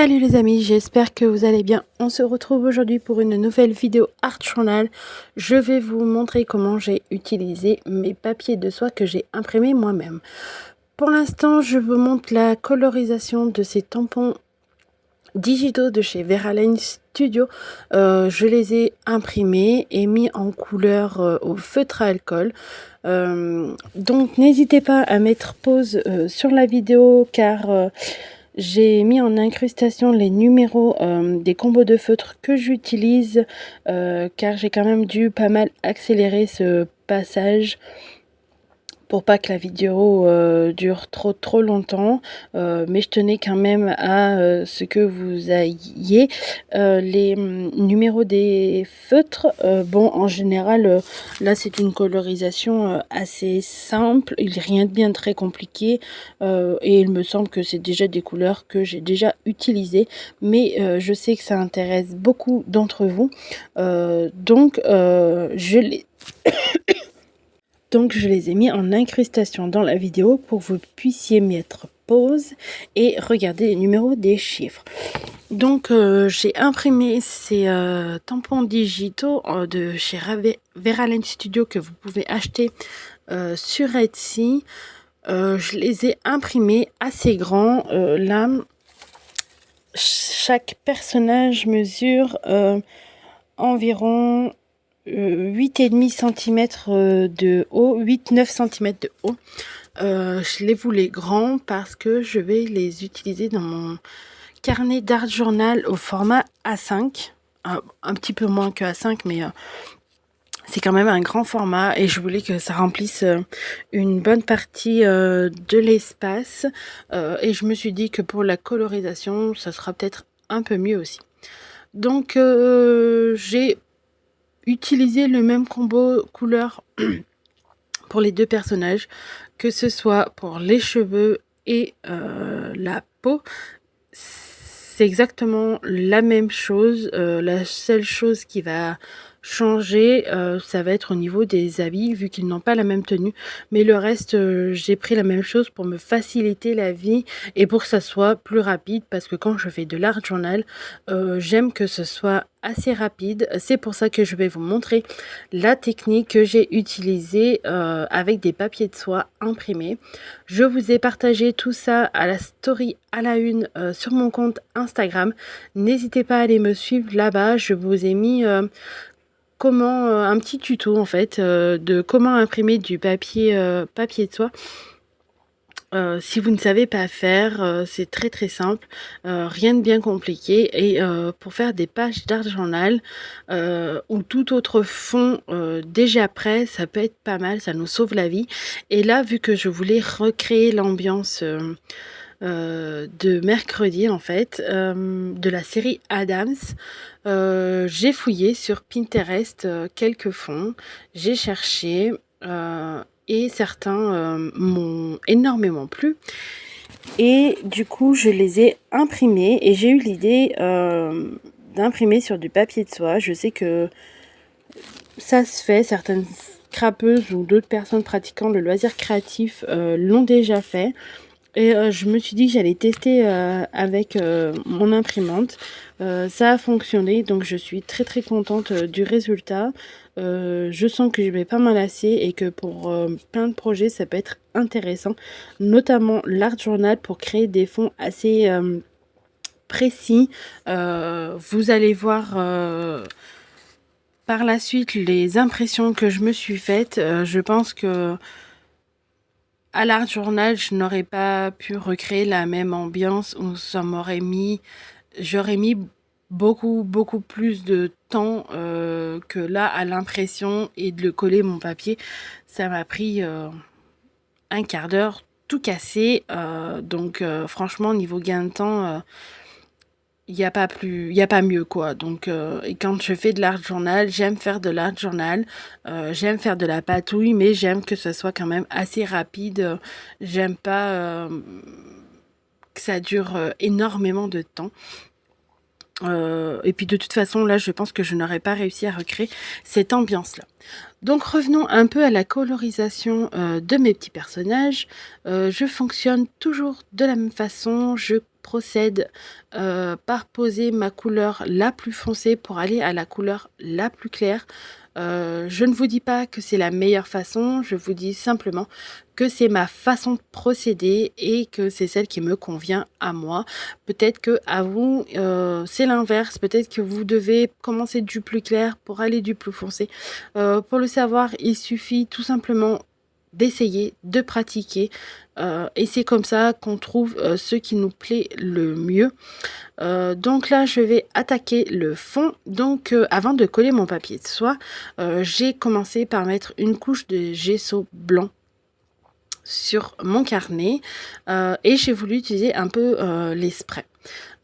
Salut les amis, j'espère que vous allez bien. On se retrouve aujourd'hui pour une nouvelle vidéo Art Journal. Je vais vous montrer comment j'ai utilisé mes papiers de soie que j'ai imprimés moi-même. Pour l'instant, je vous montre la colorisation de ces tampons digitaux de chez Veralane Studio. Je les ai imprimés et mis en couleur au feutre à alcool. Donc n'hésitez pas à mettre pause sur la vidéo car j'ai mis en incrustation les numéros des combos de feutres que j'utilise car j'ai quand même dû pas mal accélérer ce passage pour pas que la vidéo dure trop longtemps, mais je tenais quand même à ce que vous ayez les numéros des feutres. Bon, en général, là c'est une colorisation assez simple, il n'y a rien de bien très compliqué, et il me semble que c'est déjà des couleurs que j'ai déjà utilisées, mais je sais que ça intéresse beaucoup d'entre vous, donc je les ai mis en incrustation dans la vidéo pour que vous puissiez mettre pause et regarder les numéros des chiffres. Donc j'ai imprimé ces tampons digitaux de chez Veralane Studio que vous pouvez acheter sur Etsy. Je les ai imprimés assez grands. Là, chaque personnage mesure environ 8,5 cm de haut, 8-9 cm de haut. Je les voulais grands parce que je vais les utiliser dans mon carnet d'art journal au format A5. Un petit peu moins que A5, mais c'est quand même un grand format et je voulais que ça remplisse une bonne partie de l'espace. Et je me suis dit que pour la colorisation, ça sera peut-être un peu mieux aussi. Donc j'ai utilisé le même combo couleur pour les deux personnages, que ce soit pour les cheveux et la peau. C'est exactement la même chose. La seule chose qui va changer, ça va être au niveau des habits, vu qu'ils n'ont pas la même tenue. Mais le reste, j'ai pris la même chose pour me faciliter la vie et pour que ça soit plus rapide, parce que quand je fais de l'art journal, j'aime que ce soit assez rapide. C'est pour ça que je vais vous montrer la technique que j'ai utilisée avec des papiers de soie imprimés. Je vous ai partagé tout ça à la story à la une sur mon compte Instagram. N'hésitez pas à aller me suivre là-bas. Je vous ai mis comment un petit tuto en fait de comment imprimer du papier de soie. Si vous ne savez pas faire, c'est très simple, rien de bien compliqué. Et pour faire des pages d'art journal ou tout autre fond déjà prêt, ça peut être pas mal, ça nous sauve la vie. Et là, vu que je voulais recréer l'ambiance de mercredi en fait, de la série Adams, j'ai fouillé sur Pinterest quelques fonds, j'ai cherché et certains m'ont énormément plu et du coup je les ai imprimés et j'ai eu l'idée d'imprimer sur du papier de soie. Je sais que ça se fait, certaines scrapeuses ou d'autres personnes pratiquant le loisir créatif l'ont déjà fait. Et je me suis dit que j'allais tester avec mon imprimante. Ça a fonctionné, donc je suis très contente du résultat. Je sens que je vais pas m'en lasser et que pour plein de projets, ça peut être intéressant. Notamment l'art journal pour créer des fonds assez précis. Vous allez voir par la suite les impressions que je me suis faites. Je pense que à l'art journal, je n'aurais pas pu recréer la même ambiance où j'aurais mis beaucoup plus de temps que là à l'impression et de le coller mon papier. Ça m'a pris un quart d'heure tout cassé. Donc franchement, niveau gain de temps, il n'y a pas mieux quoi. Donc et quand je fais de l'art journal, j'aime faire de l'art journal, j'aime faire de la patouille, mais j'aime que ce soit quand même assez rapide. J'aime pas que ça dure énormément de temps. Et puis de toute façon là je pense que je n'aurais pas réussi à recréer cette ambiance là. Donc revenons un peu à la colorisation de mes petits personnages. Je fonctionne toujours de la même façon. Je procède par poser ma couleur la plus foncée pour aller à la couleur la plus claire. Je ne vous dis pas que c'est la meilleure façon, je vous dis simplement que c'est ma façon de procéder et que c'est celle qui me convient à moi. Peut-être que à vous, c'est l'inverse. Peut-être que vous devez commencer du plus clair pour aller du plus foncé. Pour le savoir, il suffit tout simplement d'essayer, de pratiquer. Et c'est comme ça qu'on trouve ce qui nous plaît le mieux. Donc là, je vais attaquer le fond. Donc avant de coller mon papier de soie, j'ai commencé par mettre une couche de gesso blanc sur mon carnet et j'ai voulu utiliser un peu les sprays.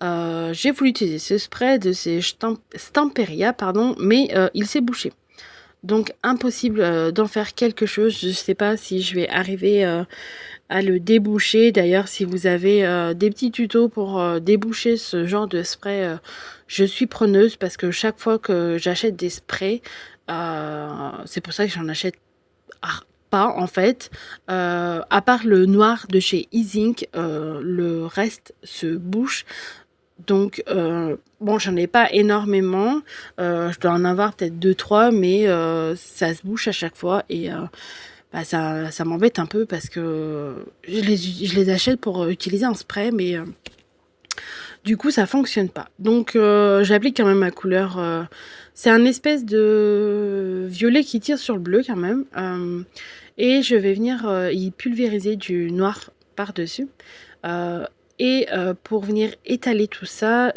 J'ai voulu utiliser ce spray de ces Stamperia, pardon, mais il s'est bouché. Donc impossible d'en faire quelque chose. Je ne sais pas si je vais arriver à le déboucher. D'ailleurs, si vous avez des petits tutos pour déboucher ce genre de spray, je suis preneuse parce que chaque fois que j'achète des sprays, c'est pour ça que j'en achète pas en fait. À part le noir de chez Easink, le reste se bouche. Donc, bon, j'en ai pas énormément. Je dois en avoir peut-être 2-3, mais ça se bouche à chaque fois. Et bah, ça m'embête un peu parce que je les achète pour utiliser en spray, mais du coup, ça fonctionne pas. Donc, j'applique quand même ma couleur. C'est un espèce de violet qui tire sur le bleu quand même. Et je vais venir y pulvériser du noir par-dessus. Et pour venir étaler tout ça,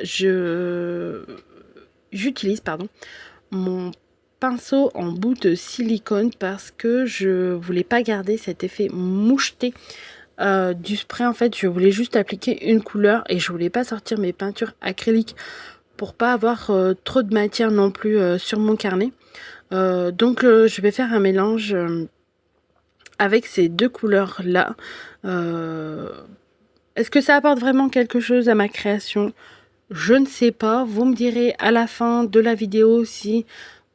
j'utilise mon pinceau en bout de silicone parce que je voulais pas garder cet effet moucheté du spray. En fait, je voulais juste appliquer une couleur et je voulais pas sortir mes peintures acryliques pour pas avoir trop de matière non plus sur mon carnet. Donc je vais faire un mélange avec ces deux couleurs là. Est-ce que ça apporte vraiment quelque chose à ma création? Je ne sais pas. Vous me direz à la fin de la vidéo si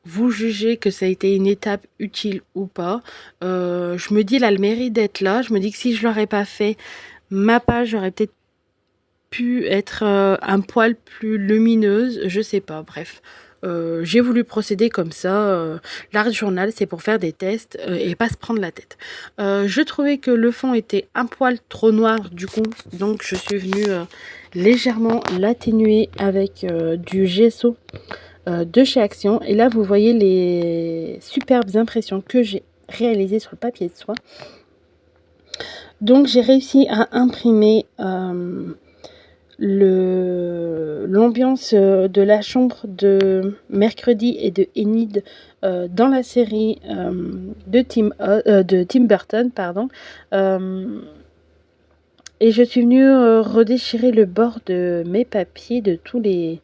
vous jugez que ça a été une étape utile ou pas. Je me dis, elle a le mérite d'être là. Je me dis que si je l'aurais pas fait, ma page aurait peut-être pu être un poil plus lumineuse. Je sais pas. Bref. J'ai voulu procéder comme ça. L'art journal, c'est pour faire des tests et pas se prendre la tête. Je trouvais que le fond était un poil trop noir du coup, donc je suis venue légèrement l'atténuer avec du gesso de chez Action. Et là, vous voyez les superbes impressions que j'ai réalisées sur le papier de soie. Donc, j'ai réussi à imprimer l'ambiance de la chambre de Mercredi et de Enid dans la série de Tim Burton, pardon. Et je suis venue redéchirer le bord de mes papiers de tout le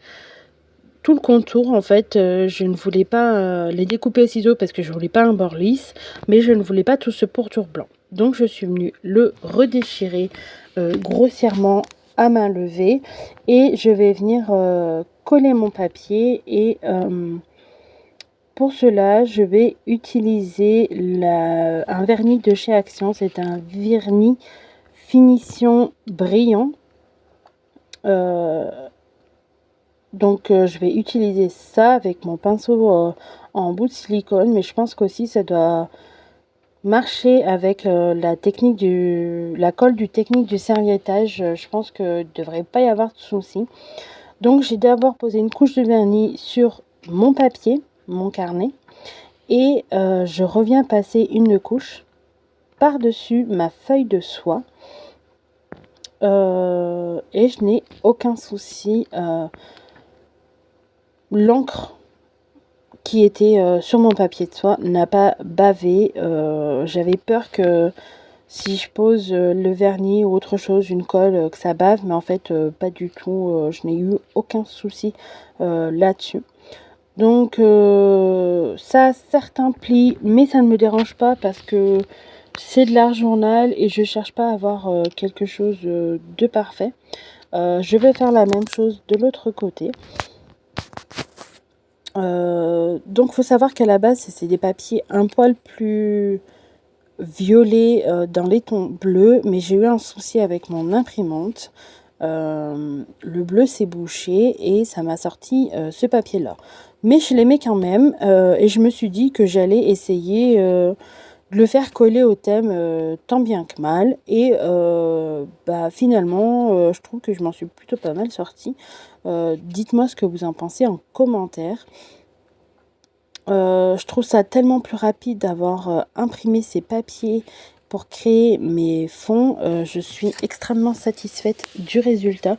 contour. En fait, je ne voulais pas les découper au ciseau parce que je voulais pas un bord lisse, mais je ne voulais pas tout ce pourtour blanc. Donc je suis venue le redéchirer grossièrement à main levée et je vais venir coller mon papier. Et pour cela, je vais utiliser un vernis de chez Action. C'est un vernis finition brillant. Donc je vais utiliser ça avec mon pinceau en bout de silicone, mais je pense qu'aussi ça doit marcher avec la colle du technique du serviettage. Je pense que ne devrait pas y avoir de souci. Donc j'ai d'abord posé une couche de vernis sur mon papier, mon carnet, et je reviens passer une couche par-dessus ma feuille de soie. Et je n'ai aucun souci. L'encre qui était sur mon papier de soie n'a pas bavé. J'avais peur que si je pose le vernis ou autre chose, une colle, que ça bave, mais en fait pas du tout. Je n'ai eu aucun souci là-dessus. Donc ça a certains plis, mais ça ne me dérange pas parce que c'est de l'art journal et je cherche pas à avoir quelque chose de parfait. Je vais faire la même chose de l'autre côté. Donc faut savoir qu'à la base c'est des papiers un poil plus violets dans les tons bleus, mais j'ai eu un souci avec mon imprimante. le bleu s'est bouché et ça m'a sorti ce papier-là. Mais je l'aimais quand même et je me suis dit que j'allais essayer de le faire coller au thème tant bien que mal. Et finalement, je trouve que je m'en suis plutôt pas mal sortie. Dites-moi ce que vous en pensez en commentaire. Je trouve ça tellement plus rapide d'avoir imprimé ces papiers pour créer mes fonds. Je suis extrêmement satisfaite du résultat.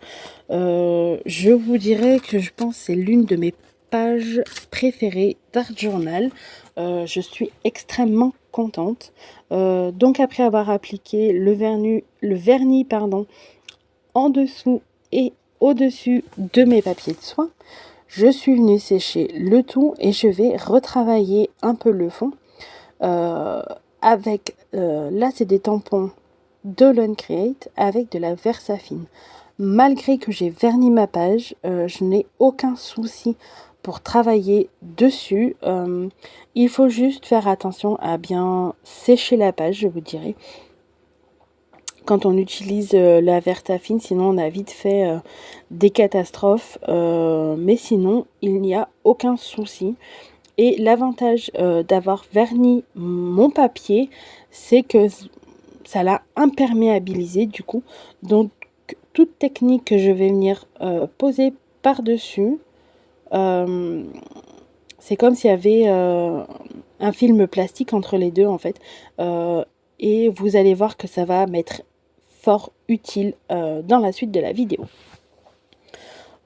Je vous dirais que je pense que c'est l'une de mes pages préférées d'Art Journal. Je suis extrêmement contente. Donc après avoir appliqué le vernis pardon, en dessous et au-dessus de mes papiers de soie, je suis venue sécher le tout et je vais retravailler un peu le fond avec, là c'est des tampons de Create avec de la Versafine. Malgré que j'ai verni ma page, je n'ai aucun souci pour travailler dessus. Il faut juste faire attention à bien sécher la page, je vous dirais. Quand on utilise la Versafine, sinon on a vite fait des catastrophes. Mais sinon, il n'y a aucun souci. Et l'avantage d'avoir verni mon papier, c'est que ça l'a imperméabilisé du coup. Donc, toute technique que je vais venir poser par-dessus, c'est comme s'il y avait un film plastique entre les deux en fait. Et vous allez voir que ça va m'être fort utile dans la suite de la vidéo.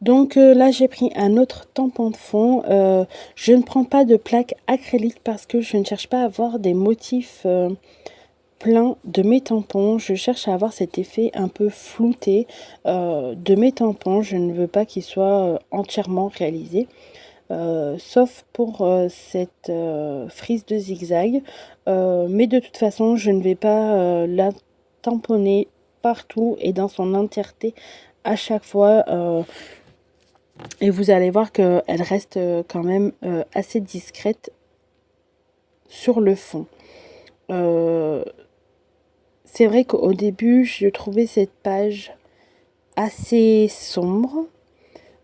Donc là j'ai pris un autre tampon de fond. Je ne prends pas de plaque acrylique parce que je ne cherche pas à avoir des motifs pleins de mes tampons. Je cherche à avoir cet effet un peu flouté de mes tampons. Je ne veux pas qu'ils soient entièrement réalisés. Sauf pour cette frise de zigzag. Mais de toute façon je ne vais pas la tamponner partout et dans son entièreté à chaque fois. Et vous allez voir qu'elle reste quand même assez discrète sur le fond. C'est vrai qu'au début, je trouvais cette page assez sombre.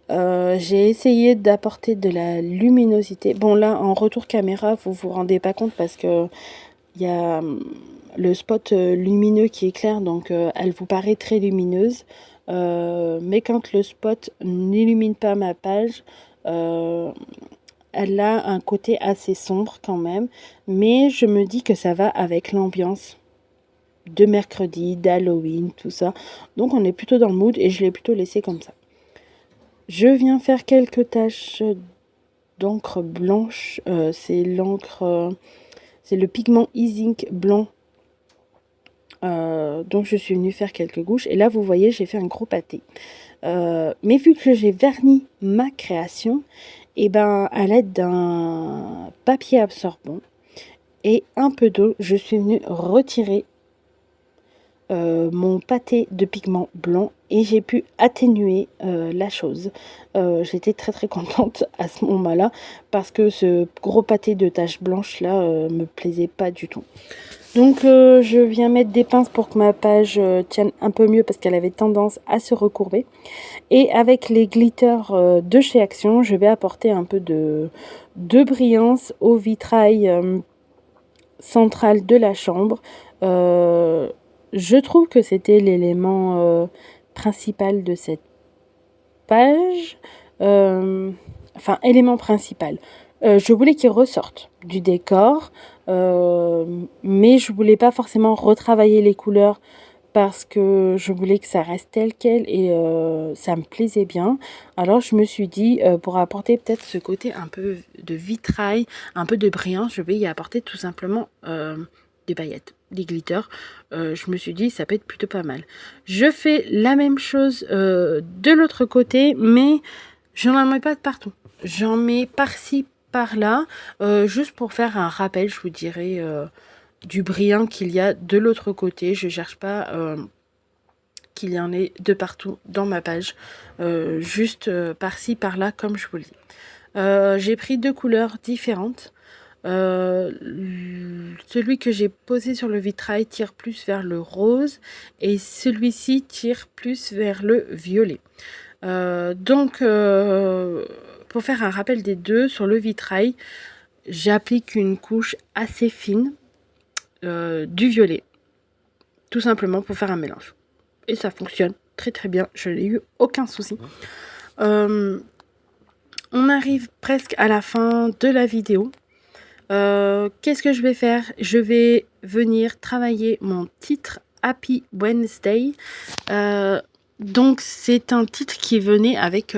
J'ai essayé d'apporter de la luminosité. Bon, là, en retour caméra, vous vous rendez pas compte parce que il y a le spot lumineux qui éclaire, donc elle vous paraît très lumineuse. Mais quand le spot n'illumine pas ma page, elle a un côté assez sombre quand même. Mais je me dis que ça va avec l'ambiance de mercredi, d'Halloween, tout ça. Donc on est plutôt dans le mood et je l'ai plutôt laissé comme ça. Je viens faire quelques taches d'encre blanche. C'est l'encre, c'est le pigment E-Zinc blanc. Donc je suis venue faire quelques gouttes. Et là vous voyez j'ai fait un gros pâté. Mais vu que j'ai verni ma création, et ben à l'aide d'un papier absorbant et un peu d'eau, je suis venue retirer mon pâté de pigment blanc et j'ai pu atténuer la chose. J'étais très très contente à ce moment-là parce que ce gros pâté de taches blanches là me plaisait pas du tout. Donc je viens mettre des pinces pour que ma page tienne un peu mieux parce qu'elle avait tendance à se recourber. Et avec les glitters de chez Action, je vais apporter un peu de brillance au vitrail central de la chambre. Je trouve que c'était l'élément principal de cette page. Enfin, élément principal. Je voulais qu'il ressorte du décor, mais je voulais pas forcément retravailler les couleurs parce que je voulais que ça reste tel quel et ça me plaisait bien. Alors je me suis dit, pour apporter peut-être ce côté un peu de vitrail, un peu de brillance, je vais y apporter tout simplement des paillettes, des glitters. Je me suis dit, ça peut être plutôt pas mal. Je fais la même chose de l'autre côté, mais je n'en mets pas de partout. J'en mets par-ci, par-là, juste pour faire un rappel, je vous dirais, du brillant qu'il y a de l'autre côté. Je cherche pas qu'il y en ait de partout dans ma page, juste par-ci par-là comme je vous le dis. J'ai pris deux couleurs différentes. Celui que j'ai posé sur le vitrail tire plus vers le rose et celui-ci tire plus vers le violet. Pour faire un rappel des deux, sur le vitrail, j'applique une couche assez fine du violet, tout simplement pour faire un mélange. Et ça fonctionne très très bien, je n'ai eu aucun souci. On arrive presque à la fin de la vidéo. Qu'est-ce que je vais faire? Je vais venir travailler mon titre Happy Wednesday. Donc c'est un titre qui venait avec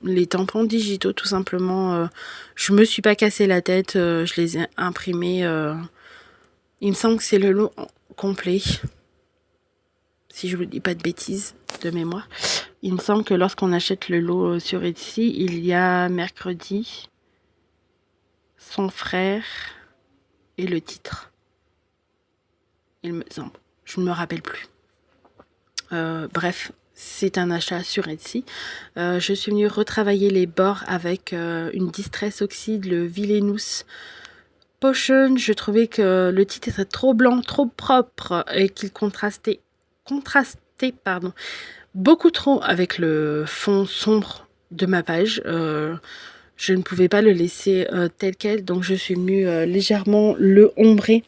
les tampons digitaux, tout simplement. Je me suis pas cassé la tête, je les ai imprimés. Il me semble que c'est le lot complet, si je vous dis pas de bêtises de mémoire. Il me semble que lorsqu'on achète le lot sur Etsy, il y a mercredi, son frère et le titre. Il me semble, je ne me rappelle plus. Bref, c'est un achat sur Etsy. Je suis venue retravailler les bords avec une Distress Oxide, le Villainous Potion. Je trouvais que le titre était trop blanc, trop propre et qu'il contrastait beaucoup trop avec le fond sombre de ma page. Je ne pouvais pas le laisser tel quel, donc je suis venue légèrement le ombrer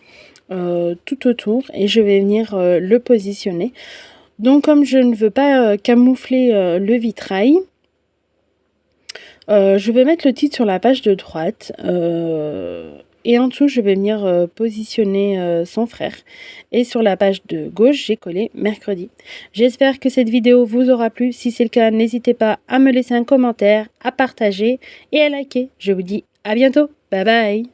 tout autour et je vais venir le positionner. Donc comme je ne veux pas camoufler le vitrail, je vais mettre le titre sur la page de droite et en dessous je vais venir positionner son frère, et sur la page de gauche j'ai collé mercredi. J'espère que cette vidéo vous aura plu. Si c'est le cas, n'hésitez pas à me laisser un commentaire, à partager et à liker. Je vous dis à bientôt, bye bye.